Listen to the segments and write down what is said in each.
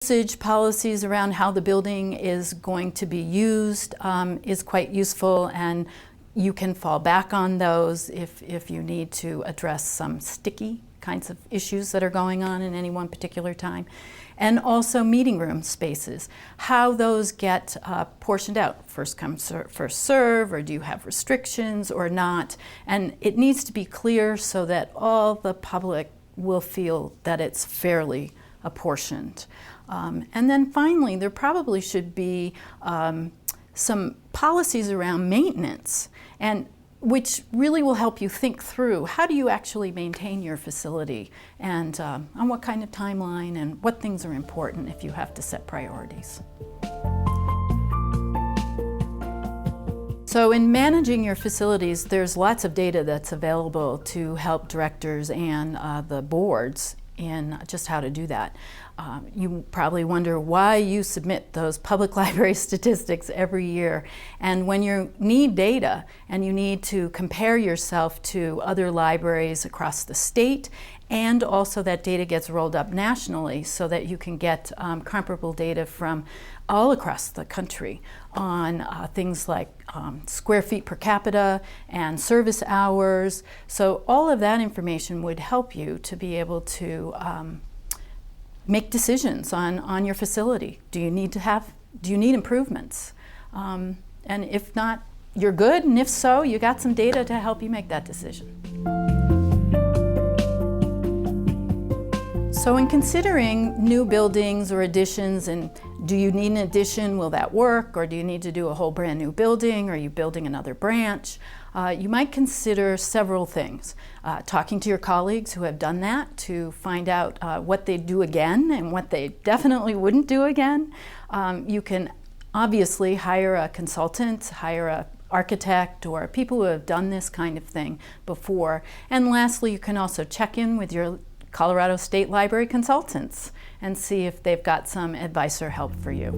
Usage policies around how the building is going to be used is quite useful, and you can fall back on those if you need to address some sticky kinds of issues that are going on in any one particular time. And also meeting room spaces, how those get portioned out, first come, first serve, or do you have restrictions or not? And it needs to be clear so that all the public will feel that it's fairly apportioned. And then finally, there probably should be some policies around maintenance, and which really will help you think through how do you actually maintain your facility, and on what kind of timeline, and what things are important if you have to set priorities. So in managing your facilities, there's lots of data that's available to help directors and the boards in just how to do that. You probably wonder why you submit those public library statistics every year. And when you need data and you need to compare yourself to other libraries across the state, and also that data gets rolled up nationally so that you can get comparable data from all across the country on things like square feet per capita and service hours. So all of that information would help you to be able to make decisions on your facility. Do you need improvements? And if not, you're good, and if so, you got some data to help you make that decision. So in considering new buildings or additions, and do you need an addition, will that work? Or do you need to do a whole brand new building? Are you building another branch? You might consider several things. Talking to your colleagues who have done that to find out what they'd do again and what they definitely wouldn't do again. You can obviously hire a consultant, hire an architect, or people who have done this kind of thing before. And lastly, you can also check in with your Colorado State Library consultants and see if they've got some advice or help for you.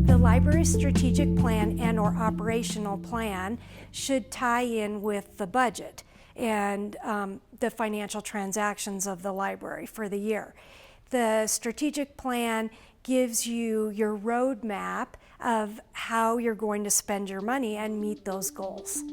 The library's strategic plan and/or operational plan should tie in with the budget and the financial transactions of the library for the year. The strategic plan gives you your roadmap of how you're going to spend your money and meet those goals.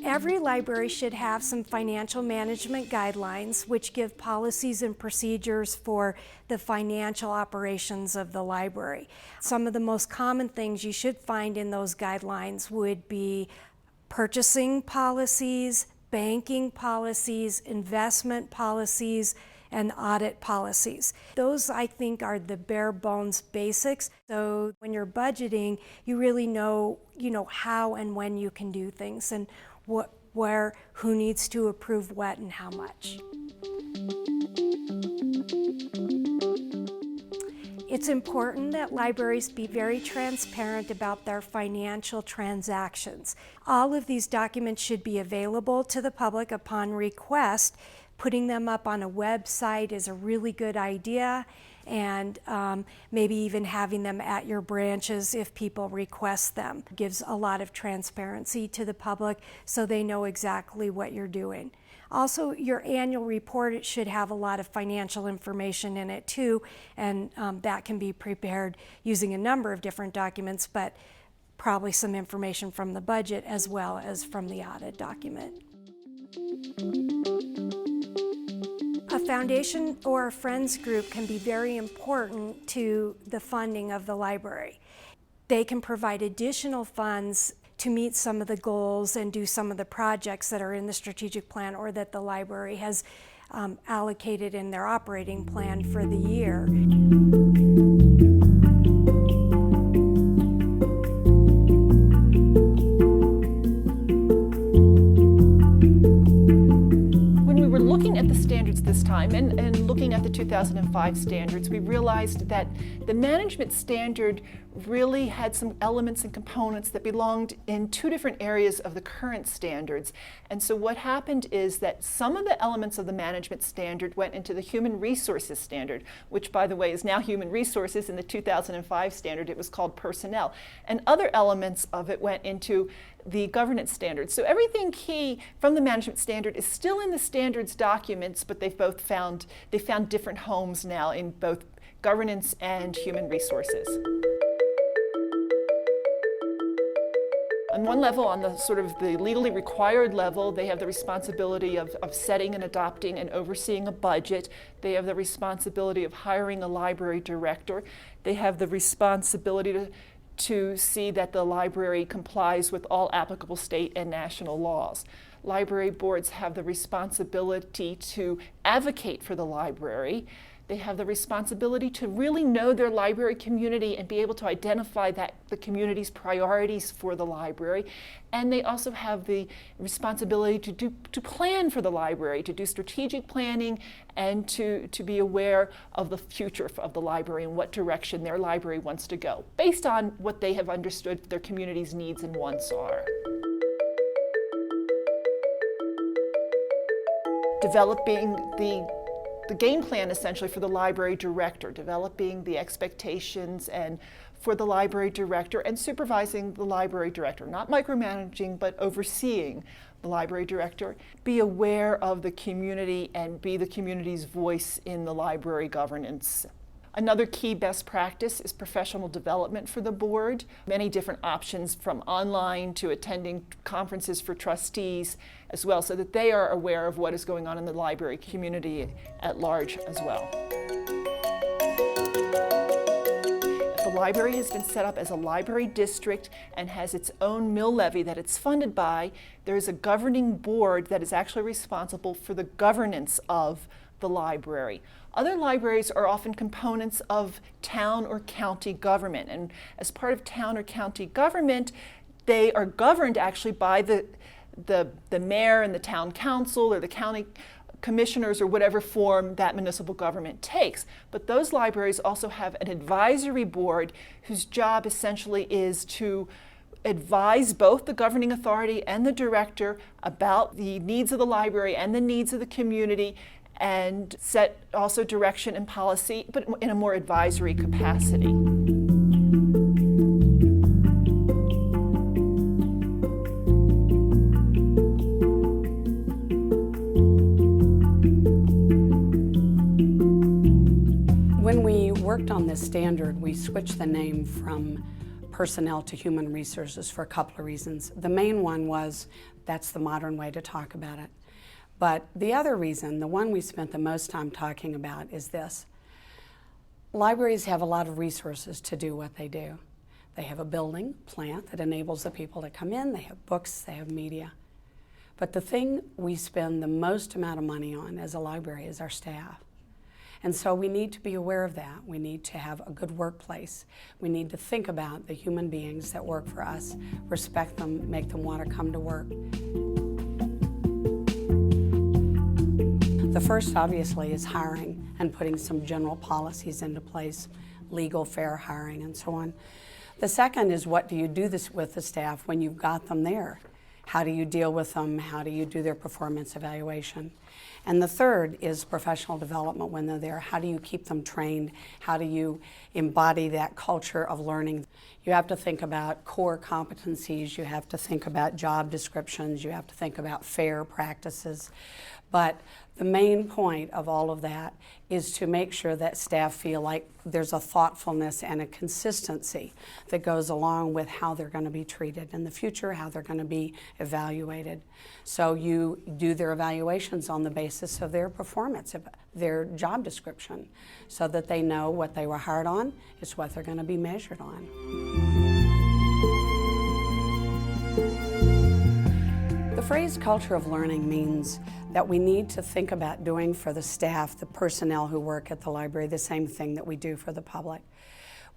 Every library should have some financial management guidelines which give policies and procedures for the financial operations of the library. Some of the most common things you should find in those guidelines would be purchasing policies, banking policies, investment policies, and audit policies. Those, I think, are the bare bones basics. So when you're budgeting, you really know, how and when you can do things, and where, who needs to approve what and how much. It's important that libraries be very transparent about their financial transactions. All of these documents should be available to the public upon request. Putting them up on a website is a really good idea, and maybe even having them at your branches if people request them. It gives a lot of transparency to the public so they know exactly what you're doing. Also, your annual report, it should have a lot of financial information in it too, and that can be prepared using a number of different documents, but probably some information from the budget as well as from the audit document. A foundation or a friends group can be very important to the funding of the library. They can provide additional funds to meet some of the goals and do some of the projects that are in the strategic plan or that the library has allocated in their operating plan for the year. Looking at the standards this time and looking at the 2005 standards, we realized that the management standard really had some elements and components that belonged in two different areas of the current standards. And so what happened is that some of the elements of the management standard went into the human resources standard, which, by the way, is now human resources. In the 2005 standard, it was called personnel. And other elements of it went into the governance standards. So everything key from the management standard is still in the standards documents, but they found different homes now in both governance and human resources. On one level, on the sort of the legally required level, they have the responsibility of setting and adopting and overseeing a budget. They have the responsibility of hiring a library director. They have the responsibility to see that the library complies with all applicable state and national laws. Library boards have the responsibility to advocate for the library. They have the responsibility to really know their library community and be able to identify the community's priorities for the library. And they also have the responsibility to plan for the library, to do strategic planning, and to be aware of the future of the library and what direction their library wants to go, based on what they have understood their community's needs and wants are. Developing the game plan essentially for the library director, developing the expectations and for the library director and supervising the library director, not micromanaging, but overseeing the library director. Be aware of the community and be the community's voice in the library governance. Another key best practice is professional development for the board. Many different options, from online to attending conferences for trustees as well, so that they are aware of what is going on in the library community at large as well. If the library has been set up as a library district and has its own mill levy that it's funded by, there is a governing board that is actually responsible for the governance of the library. Other libraries are often components of town or county government, and as part of town or county government, they are governed actually by the mayor and the town council or the county commissioners or whatever form that municipal government takes. But those libraries also have an advisory board whose job essentially is to advise both the governing authority and the director about the needs of the library and the needs of the community, and set also direction and policy, but in a more advisory capacity. When we worked on this standard, we switched the name from personnel to human resources for a couple of reasons. The main one was that's the modern way to talk about it. But the other reason, the one we spent the most time talking about, is this. Libraries have a lot of resources to do what they do. They have a building, plant that enables the people to come in, they have books, they have media. But the thing we spend the most amount of money on as a library is our staff. And so we need to be aware of that. We need to have a good workplace. We need to think about the human beings that work for us, respect them, make them want to come to work. The first, obviously, is hiring and putting some general policies into place, legal, fair hiring, and so on. The second is, what do you do with the staff when you've got them there? How do you deal with them? How do you do their performance evaluation? And the third is professional development when they're there. How do you keep them trained? How do you embody that culture of learning? You have to think about core competencies. You have to think about job descriptions. You have to think about fair practices. But the main point of all of that is to make sure that staff feel like there's a thoughtfulness and a consistency that goes along with how they're going to be treated in the future, how they're going to be evaluated. So you do their evaluations on the basis of their performance, of their job description, so that they know what they were hired on is what they're going to be measured on. The phrase culture of learning means that we need to think about doing for the staff, the personnel who work at the library, the same thing that we do for the public.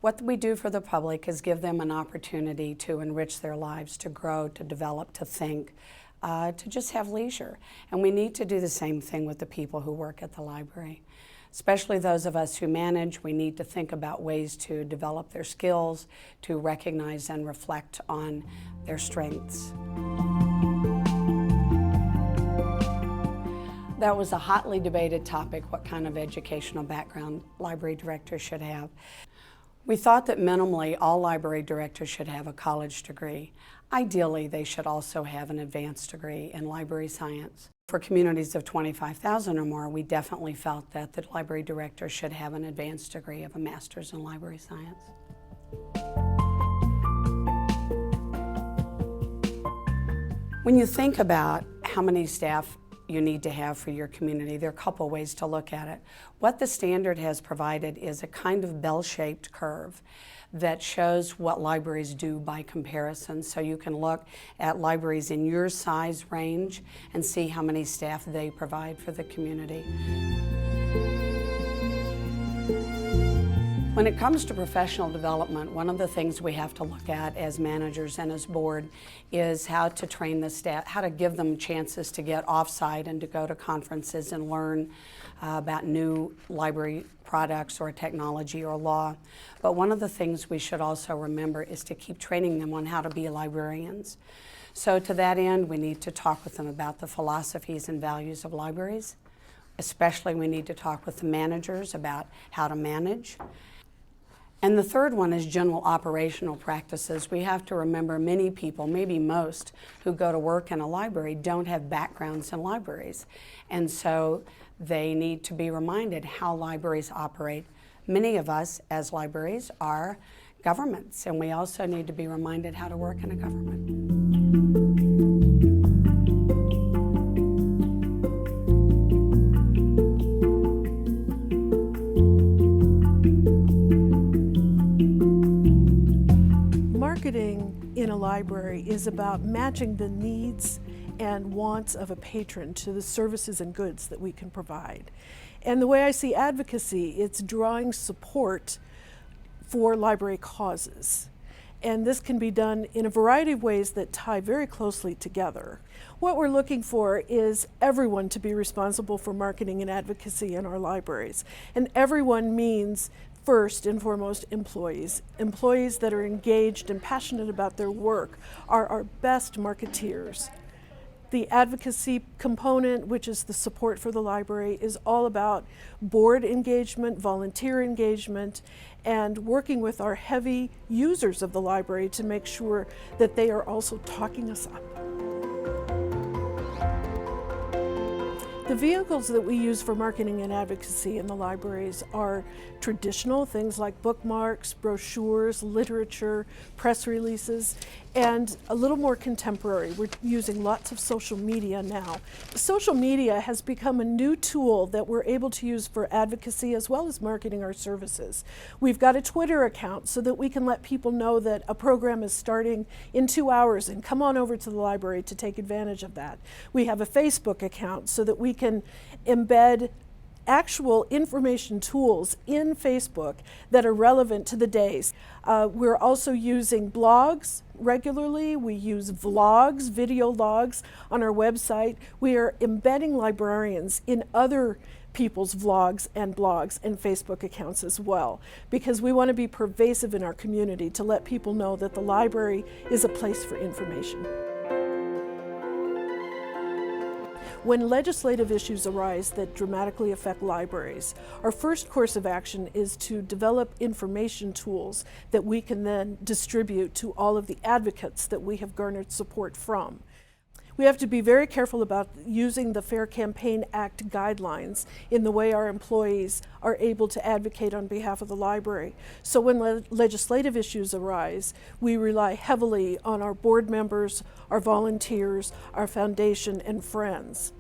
What we do for the public is give them an opportunity to enrich their lives, to grow, to develop, to think, to just have leisure. And we need to do the same thing with the people who work at the library. Especially those of us who manage, we need to think about ways to develop their skills, to recognize and reflect on their strengths. That was a hotly debated topic, what kind of educational background library directors should have. We thought that minimally all library directors should have a college degree. Ideally, they should also have an advanced degree in library science. For communities of 25,000 or more, we definitely felt that the library director should have an advanced degree of a master's in library science. When you think about how many staff you need to have for your community, there are a couple ways to look at it. What the standard has provided is a kind of bell-shaped curve that shows what libraries do by comparison. So you can look at libraries in your size range and see how many staff they provide for the community. When it comes to professional development, one of the things we have to look at as managers and as board is how to train the staff, how to give them chances to get off-site and to go to conferences and learn about new library products or technology or law. But one of the things we should also remember is to keep training them on how to be librarians. So to that end, we need to talk with them about the philosophies and values of libraries. Especially we need to talk with the managers about how to manage. And the third one is general operational practices. We have to remember many people, maybe most, who go to work in a library don't have backgrounds in libraries. And so they need to be reminded how libraries operate. Many of us as libraries are governments, and we also need to be reminded how to work in a government. Marketing in a library is about matching the needs and wants of a patron to the services and goods that we can provide. And the way I see advocacy, it's drawing support for library causes. And this can be done in a variety of ways that tie very closely together. What we're looking for is everyone to be responsible for marketing and advocacy in our libraries. And everyone means first and foremost employees. Employees that are engaged and passionate about their work are our best marketeers. The advocacy component, which is the support for the library, is all about board engagement, volunteer engagement, and working with our heavy users of the library to make sure that they are also talking us up. The vehicles that we use for marketing and advocacy in the libraries are traditional, things like bookmarks, brochures, literature, press releases, and a little more contemporary. We're using lots of social media now. Social media has become a new tool that we're able to use for advocacy as well as marketing our services. We've got a Twitter account so that we can let people know that a program is starting in 2 hours and come on over to the library to take advantage of that. We have a Facebook account so that we can embed actual information tools in Facebook that are relevant to the days. We're also using blogs regularly. We use vlogs, video logs on our website. We are embedding librarians in other people's vlogs and blogs and Facebook accounts as well, because we want to be pervasive in our community to let people know that the library is a place for information. When legislative issues arise that dramatically affect libraries, our first course of action is to develop information tools that we can then distribute to all of the advocates that we have garnered support from. We have to be very careful about using the Fair Campaign Act guidelines in the way our employees are able to advocate on behalf of the library. So when legislative issues arise, we rely heavily on our board members, our volunteers, our foundation, and friends.